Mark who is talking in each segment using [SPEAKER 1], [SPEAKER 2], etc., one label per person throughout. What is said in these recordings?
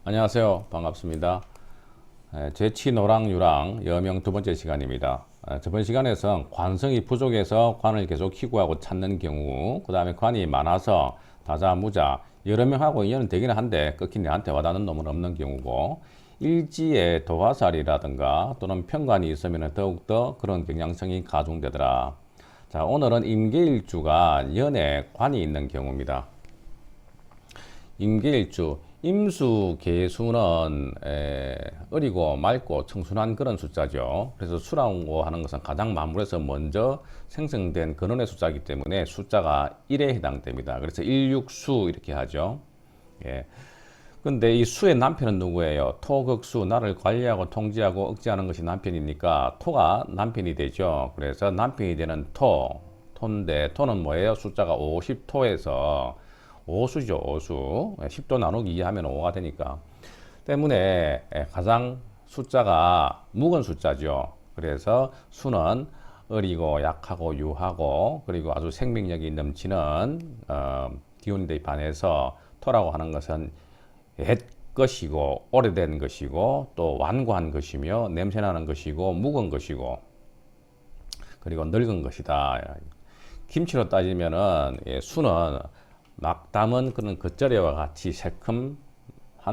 [SPEAKER 1] 안녕하세요. 반갑습니다. 재치노랑유랑 여명 두 번째 시간입니다. 저번 시간에서 관성이 부족해서 관을 계속 희구하고 찾는 경우, 그 다음에 관이 많아서 다자무자 여러 명하고 인연은 되기는 한데 끝히 내한테 와닿는 놈은 없는 경우고, 일지에 도화살이라든가 또는 편관이 있으면 더욱더 그런 경향성이 가중되더라. 자, 오늘은 임계일주가 연에 관이 있는 경우입니다. 임계일주 임수 계수는 어리고 맑고 청순한 그런 숫자죠. 그래서 수라고 하는 것은 가장 만물에서 먼저 생성된 근원의 숫자이기 때문에 숫자가 1에 해당됩니다. 그래서 일육수 이렇게 하죠. 예. 근데 이 수의 남편은 누구예요? 토극수, 나를 관리하고 통제하고 억제하는 것이 남편이니까 토가 남편이 되죠. 그래서 남편이 되는 토인데 토는 뭐예요? 숫자가 50토에서 오수죠, 오수. 10도 나누기 2 하면 5가 되니까. 때문에 가장 숫자가 묵은 숫자죠. 그래서 수는 어리고 약하고 유하고 그리고 아주 생명력이 넘치는 기운에 반해서 토라고 하는 것은 옛 것이고 오래된 것이고 또 완고한 것이며 냄새나는 것이고 묵은 것이고 그리고 늙은 것이다. 김치로 따지면은 수는 막 담은 그런 겉절이와 같이 새콤한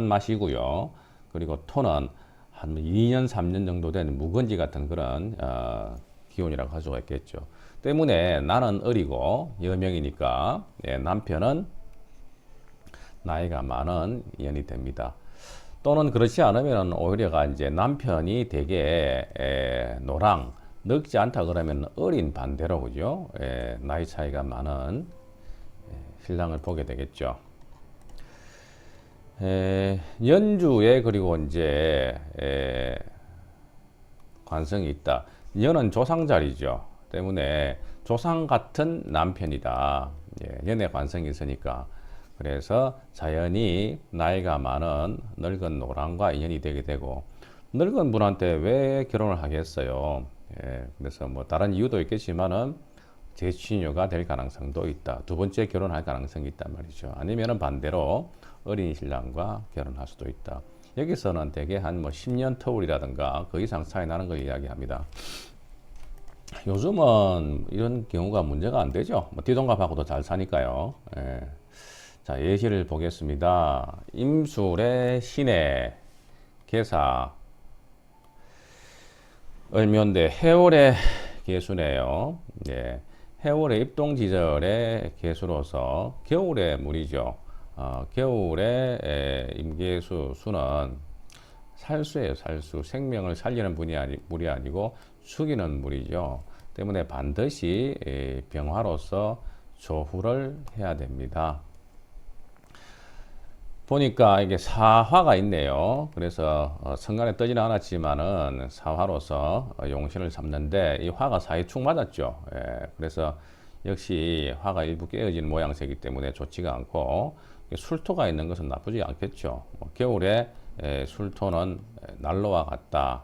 [SPEAKER 1] 맛이고요. 그리고 토는 한 2년, 3년 정도 된 묵은지 같은 그런 기운이라고 할 수가 있겠죠. 때문에 나는 어리고 여명이니까 남편은 나이가 많은 인연이 됩니다. 또는 그렇지 않으면 오히려가 이제 남편이 되게 노랑, 늙지 않다 그러면 어린 반대로 그죠? 나이 차이가 많은 신랑을 보게 되겠죠. 연주에 그리고 이제 관성이 있다. 연은 조상 자리죠. 때문에 조상 같은 남편이다. 연의 관성이 있으니까. 그래서 자연히 나이가 많은 늙은 노랑과 인연이 되게 되고, 늙은 분한테 왜 결혼을 하겠어요? 그래서 뭐 다른 이유도 있겠지만은 재취녀가 될 가능성도 있다. 두 번째 결혼할 가능성이 있단 말이죠. 아니면은 반대로 어린 신랑과 결혼할 수도 있다. 여기서는 대개 한 뭐 10년 터울이라든가 그 이상 차이 나는 걸 이야기합니다. 요즘은 이런 경우가 문제가 안 되죠. 뭐 뒤동갑하고도 잘 사니까요. 자, 예시를 보겠습니다. 임술의 신의 계사 을묘인데 해월의 계수네요. 해월의 입동지절의 계수로서 겨울의 물이죠. 겨울의 임계수 수는 살수예요. 살수. 생명을 살리는 물이 아니고 죽이는 물이죠. 때문에 반드시 병화로서 조후를 해야 됩니다. 보니까 이게 사화가 있네요. 그래서 성간에 뜨지는 않았지만은 사화로서 용신을 삼는데 이 화가 사이축 맞았죠. 그래서 역시 화가 일부 깨어지는 모양새이기 때문에 좋지가 않고 술토가 있는 것은 나쁘지 않겠죠. 겨울에 술토는 난로와 같다.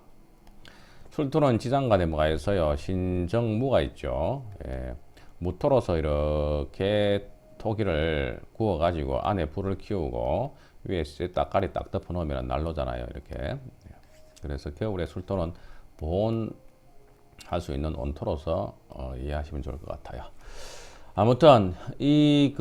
[SPEAKER 1] 술토는 지장간에 뭐가 있어요? 신정무가 있죠. 무토로서 이렇게 토기를 구워가지고 안에 불을 키우고 위에 따까리 딱 덮어놓으면 난로잖아요. 이렇게. 그래서 겨울에 술토는 보온할 수 있는 온토로서 이해하시면 좋을 것 같아요. 아무튼 이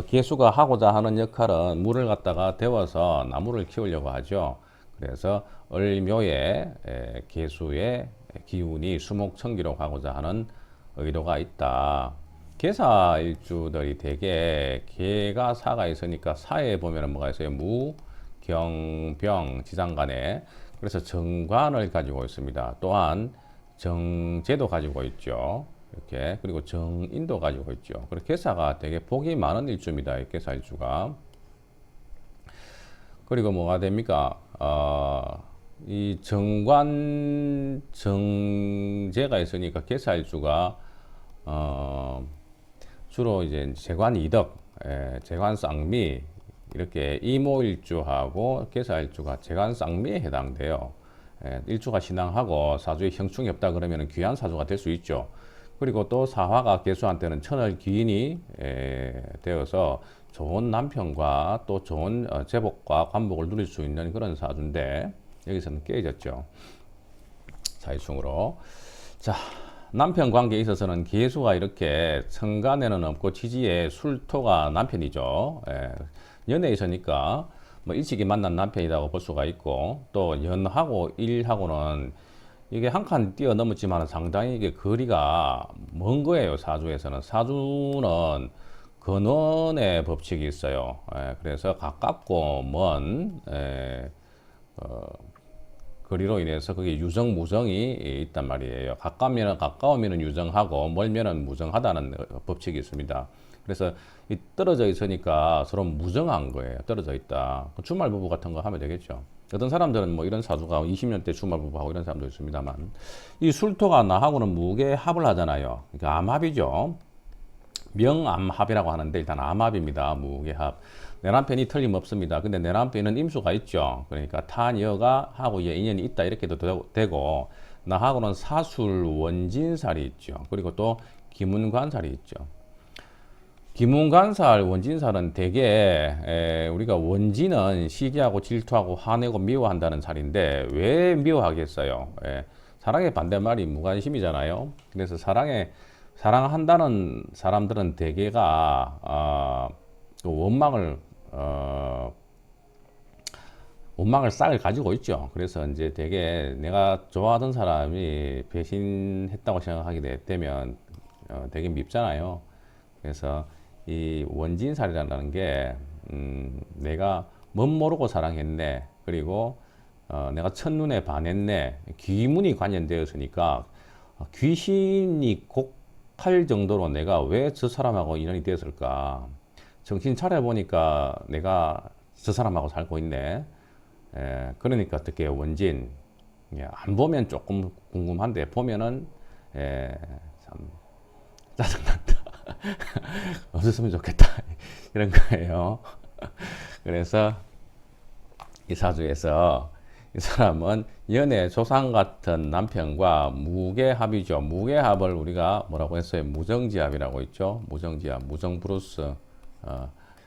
[SPEAKER 1] 개수가 하고자 하는 역할은 물을 갖다가 데워서 나무를 키우려고 하죠. 그래서 을묘에 개수의 기운이 수목청기로 가고자 하는 의도가 있다. 계사 일주들이 대개 개가 사가 있으니까 사에 보면 뭐가 있어요? 무, 경, 병, 지장간에. 그래서 정관을 가지고 있습니다. 또한 정제도 가지고 있죠. 이렇게. 그리고 정인도 가지고 있죠. 그래서 계사가 되게 복이 많은 일주입니다. 이 계사 일주가. 그리고 뭐가 됩니까? 이 정관, 정제가 있으니까 계사 일주가 주로 이제 재관 이덕, 재관 쌍미 이렇게 이모일주하고 계사일주가 재관 쌍미에 해당돼요. 일주가 신앙하고 사주에 형충이 없다 그러면 귀한 사주가 될 수 있죠. 그리고 또 사화가 개수한테는 천을 기인이 되어서 좋은 남편과 또 좋은 제복과 관복을 누릴 수 있는 그런 사주인데 여기서는 깨졌죠. 자이충으로. 자, 남편 관계에 있어서는 계수가 이렇게 천간에는 없고 지지에 술토가 남편이죠. 예, 연애에 있으니까 뭐 일찍이 만난 남편이라고 볼 수가 있고 또 연하고 일하고는 이게 한 칸 뛰어넘었지만 상당히 이게 거리가 먼 거예요. 사주에서는. 사주는 근원의 법칙이 있어요. 예, 그래서 가깝고 먼 거리로 인해서 그게 유정 무정이 있단 말이에요. 가까우면 유정하고 멀면은 무정하다는 법칙이 있습니다. 그래서 이 떨어져 있으니까 서로 무정한 거예요. 떨어져 있다. 주말 부부 같은 거 하면 되겠죠. 어떤 사람들은 뭐 이런 사주가 20년대 주말 부부하고 이런 사람도 있습니다만 이 술토가 나하고는 무게합을 하잖아요. 그러니까 암합이죠. 명암합이라고 하는데 일단 암합입니다. 무게합. 내 남편이 틀림없습니다. 근데 내 남편은 임수가 있죠. 그러니까 타녀가 하고 인연이 있다 이렇게도 되고 나하고는 사술 원진살이 있죠. 그리고 또 기문관살이 있죠. 기문관살, 원진살은 대개 우리가 원진은 시기하고 질투하고 화내고 미워한다는 살인데 왜 미워하겠어요? 사랑의 반대말이 무관심이잖아요. 그래서 사랑한다는 사람들은 대개가 원망을 싹을 가지고 있죠. 그래서 이제 되게 내가 좋아하던 사람이 배신했다고 생각하게 되면 되게 밉잖아요. 그래서 이 원진살이라는 게 내가 멋모르고 사랑했네. 그리고 내가 첫눈에 반했네. 귀문이 관련되었으니까 귀신이 곡할 정도로 내가 왜 저 사람하고 인연이 되었을까. 정신 차려보니까 내가 저 사람하고 살고 있네. 그러니까 어떻게 원진. 안 보면 조금 궁금한데 보면은 참 짜증난다. 없었으면 좋겠다. 이런 거예요. 그래서 이 사주에서 이 사람은 연애 조상 같은 남편과 무게합이죠. 무게합을 우리가 뭐라고 했어요? 무정지합이라고 있죠. 무정지합, 무정브루스.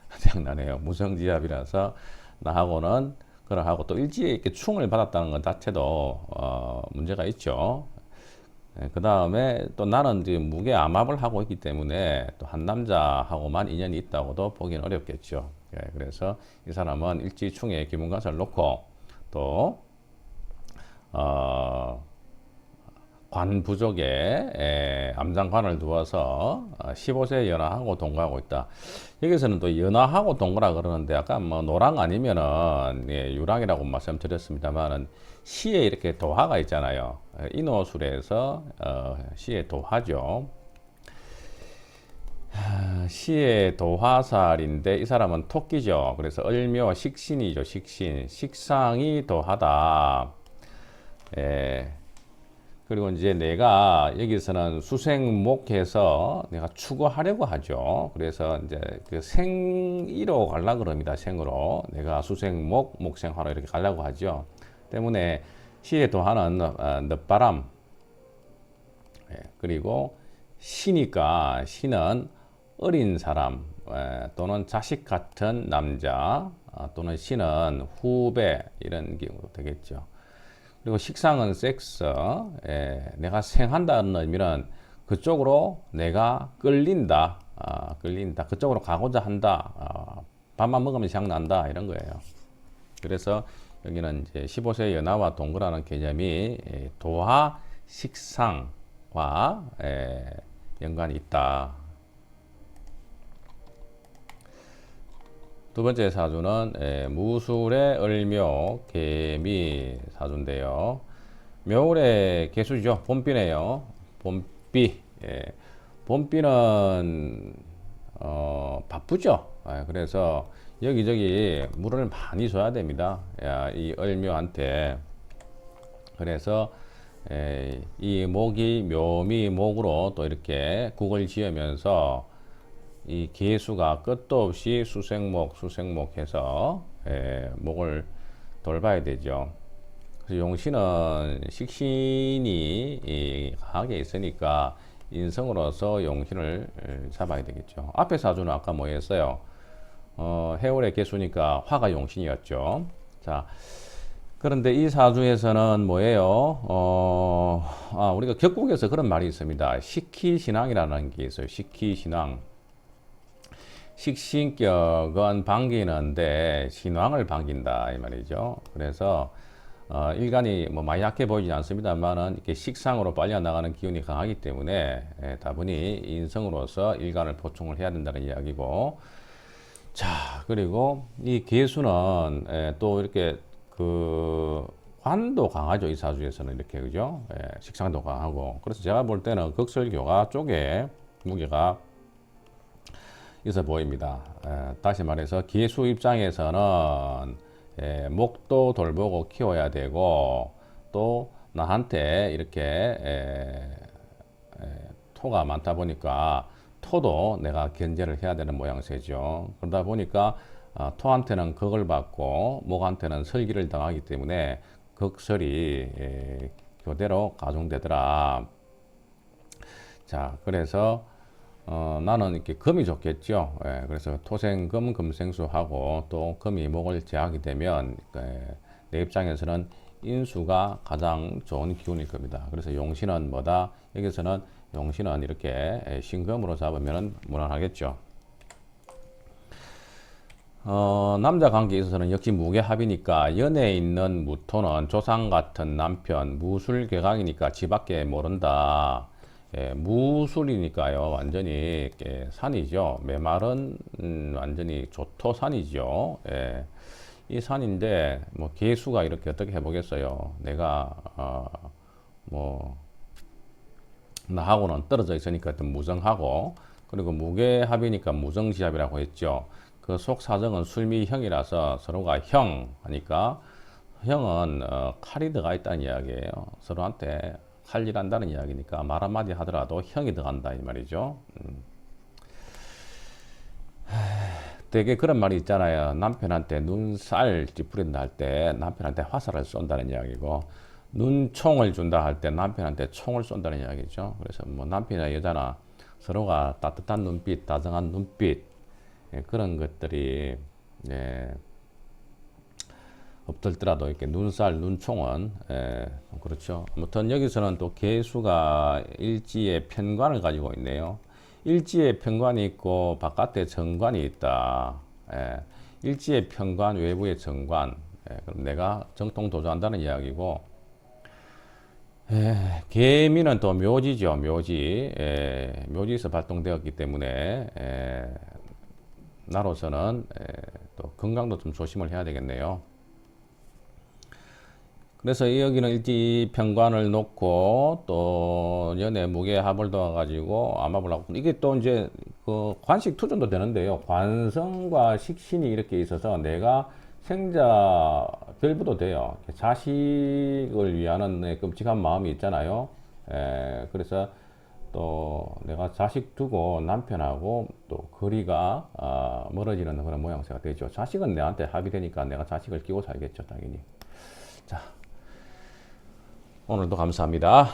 [SPEAKER 1] 생각나네요. 무정지합이라서 나하고는 그러하고 또 일찍이 이렇게 충을 받았다는 것 자체도 문제가 있죠. 그 다음에 또 나는 이제 무게암합을 하고 있기 때문에 또 한 남자하고만 인연이 있다고도 보기는 어렵겠죠. 그래서 이 사람은 일지충에 기문관사를 놓고 또 관부족에 암장관을 두어서 15세 연하하고 동거하고 있다. 여기서는 또 연하하고 동거라 그러는데 아까 뭐 노랑 아니면은 유랑이라고 말씀드렸습니다만은 시에 이렇게 도화가 있잖아요. 인호술에서 시의 도화죠. 시의 도화살인데 이 사람은 토끼죠. 그래서 을묘 식신이죠. 식상이 도하다. 그리고 이제 내가 여기서는 수생목해서 내가 추구하려고 하죠. 그래서 이제 그 생이로 가려고 그럽니다. 생으로. 내가 수생목, 목생화로 이렇게 가려고 하죠. 때문에 시의 도하는 늦바람. 그리고 시니까 시는 어린 사람 또는 자식 같은 남자 또는 시는 후배 이런 경우도 되겠죠. 그리고 식상은 섹스, 내가 생한다는 의미는 그쪽으로 내가 끌린다, 그쪽으로 가고자 한다, 밥만 먹으면 생각난다 이런 거예요. 그래서 여기는 이제 15세 연하와 동거라는 개념이 도하 식상과 연관이 있다. 두 번째 사주는 무술의 을묘 개미 사주인데요. 묘울의 개수죠. 봄비네요. 봄비. 봄비는 바쁘죠. 그래서 여기저기 물을 많이 줘야 됩니다. 이 을묘한테. 그래서 이 목이 묘미 목으로 또 이렇게 국을 지으면서 이 개수가 끝도 없이 수생목 해서 목을 돌봐야 되죠. 그래서 용신은 식신이 강하게 있으니까 인성으로서 용신을 잡아야 되겠죠. 앞에 사주는 아까 뭐였어요? 해월의 개수니까 화가 용신이었죠. 자, 그런데 이 사주에서는 뭐예요? 우리가 격국에서 그런 말이 있습니다. 식희신앙이라는 게 있어요. 식희신앙. 식신격은 반기는데 신왕을 반긴다 이 말이죠. 그래서 일간이 뭐 많이 약해 보이지 않습니다만은 이렇게 식상으로 빨려 나가는 기운이 강하기 때문에 다분히 인성으로서 일간을 보충을 해야 된다는 이야기고, 자 그리고 이 개수는 또 이렇게 그 관도 강하죠. 이 사주에서는 이렇게 그죠. 식상도 강하고, 그래서 제가 볼 때는 극설교가 쪽에 무게가 있어 보입니다. 다시 말해서 개수 입장에서는 목도 돌보고 키워야 되고, 또 나한테 이렇게 토가 많다 보니까 토도 내가 견제를 해야 되는 모양새죠. 그러다 보니까 토한테는 극을 받고 목한테는 설기를 당하기 때문에 극설이 교대로 가중되더라. 자, 그래서 나는 이렇게 금이 좋겠죠. 그래서 토생금, 금생수하고 또 금이 목을 제하게 되면 내 입장에서는 인수가 가장 좋은 기운일 겁니다. 그래서 용신은 뭐다? 여기서는 용신은 이렇게 신금으로 잡으면 무난하겠죠. 남자 관계에 있어서는 역시 무게합이니까 연애에 있는 무토는 조상 같은 남편, 무술개강이니까 지밖에 모른다. 무술이니까요. 완전히 산이죠. 메말은 완전히 조토산이죠. 이 산인데 뭐 개수가 이렇게 어떻게 해보겠어요. 내가 뭐 나하고는 떨어져 있으니까 좀 무정하고, 그리고 무게합이니까 무정지합이라고 했죠. 그 속사정은 술미형이라서 서로가 형 하니까, 형은 칼이 들어가 있다는 이야기예요. 서로한테 칼질한다는 이야기니까 말 한마디 하더라도 형이 들어간다 이 말이죠. 되게 그런 말이 있잖아요. 남편한테 눈살 찌푸린다 할 때 남편한테 화살을 쏜다는 이야기고, 눈총을 준다 할 때 남편한테 총을 쏜다는 이야기죠. 그래서 뭐 남편이나 여자나 서로가 따뜻한 눈빛, 다정한 눈빛, 그런 것들이 없더라도 이렇게 눈살, 눈총은 그렇죠. 아무튼 여기서는 또 개수가 일지의 편관을 가지고 있네요. 일지의 편관이 있고 바깥에 정관이 있다. 일지의 편관, 외부의 정관. 그럼 내가 정통 도주한다는 이야기고, 개미는 또 묘지죠. 묘지. 묘지에서 발동되었기 때문에 나로서는 또 건강도 좀 조심을 해야 되겠네요. 그래서 여기는 일지 편관을 놓고 또 연애 무게합을 넣어가지고 암합을 하고, 이게 또 이제 그 관식 투전도 되는데요. 관성과 식신이 이렇게 있어서 내가 생자 별부도 돼요. 자식을 위하는 끔찍한 마음이 있잖아요. 그래서 또 내가 자식 두고 남편하고 또 거리가 멀어지는 그런 모양새가 되죠. 자식은 내한테 합의되니까 내가 자식을 끼고 살겠죠, 당연히. 자, 오늘도 감사합니다.